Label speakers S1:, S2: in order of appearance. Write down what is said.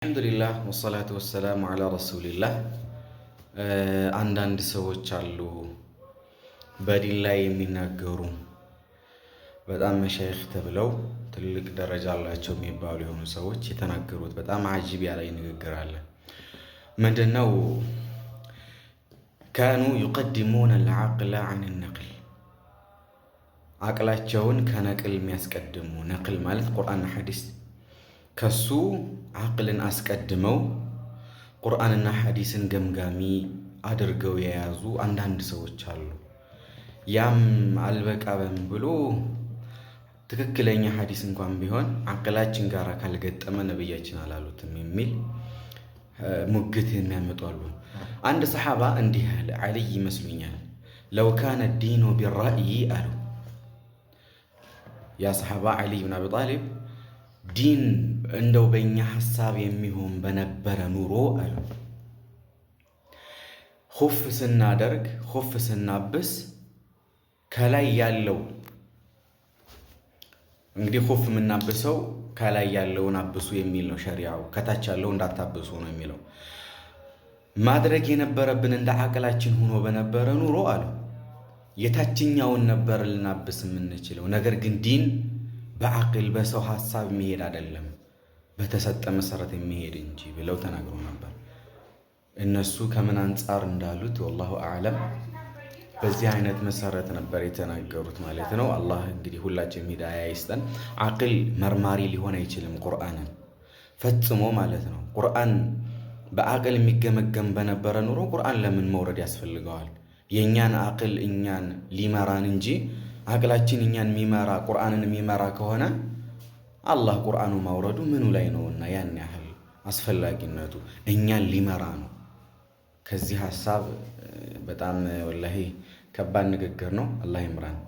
S1: አልሐምዱሊላህ ወሰላቱ ወሰላሙ ዐላ ረሱሊላህ። አንዳንድ ሰዎች አሉ በዲን ላይ የሚናገሩ በጣም መሻይኽ ተብለው ትልቅ ደረጃ አላቸው የሚባሉ የሆኑ ሰዎች የተናገሩት በጣም አጂብ ያለ ንግግር አለ። ምንድነው? ካኑ ዩቀድሙነ አልዐቅለ ዐን ነቅል፣ አቅላቸውን ከነቅል የሚያስቀድሙ። ነቅል ማለት ቁርአንና ሐዲስ ከሱ አቅልን አስቀድመው ቁርአንና ሐዲስን ገምጋሚ አድርገው የያዙ አንዳንድ ሰዎች አሉ። ያም አልበቃበም ብሎ ትክክለኛ ሐዲስ እንኳን ቢሆን አቅላችን ጋር ካልገጠመ ነብያችን አላሉትም የሚል ሙግት የሚያመጡ አሉ። አንድ ሰሓባ እንዲህ አለ፣ ዓሊይ ይመስሉኛል፣ ለው ካነ ዲኑ ቢራእይ አሉ። ያ ሰሓባ ዓሊይ ብን አቢ ጣሊብ ዲን እንደው በእኛ ሐሳብ የሚሆን በነበረ ኑሮ አሉ፣ ኹፍ ስናደርግ ኹፍ ስናብስ ከላይ ያለው እንግዲህ ኹፍ የምናብሰው ከላይ ያለውን አብሱ የሚል ነው ሸሪዓው፣ ከታች ያለው እንዳታብሱ ነው የሚለው። ማድረግ የነበረብን እንደ አቅላችን ሆኖ በነበረ ኑሮ አሉ የታችኛውን ነበር ልናብስ የምንችለው። ነገር ግን ዲን በአቅል በሰው ሐሳብ የሚሄድ አይደለም፣ በተሰጠ መሰረት የሚሄድ እንጂ ብለው ተናግሮ ነበር። እነሱ ከምን አንጻር እንዳሉት ወላሁ አዕለም፣ በዚህ አይነት መሰረት ነበር የተናገሩት ማለት ነው። አላህ እንግዲህ ሁላችንም ሂዳያ ይስጠን። አቅል መርማሪ ሊሆን አይችልም ቁርአንን ፈጽሞ ማለት ነው። ቁርአን በአቅል የሚገመገም በነበረ ኑሮ ቁርአን ለምን መውረድ ያስፈልገዋል? የእኛን አቅል እኛን ሊመራን እንጂ አቅላችን እኛን የሚመራ ቁርአንን የሚመራ ከሆነ አላህ ቁርአኑ ማውረዱ ምኑ ላይ ነውና ያን ያህል አስፈላጊነቱ እኛን ሊመራ ነው። ከዚህ ሐሳብ በጣም ወላሂ ከባድ ንግግር ነው። አላህ ይምራን።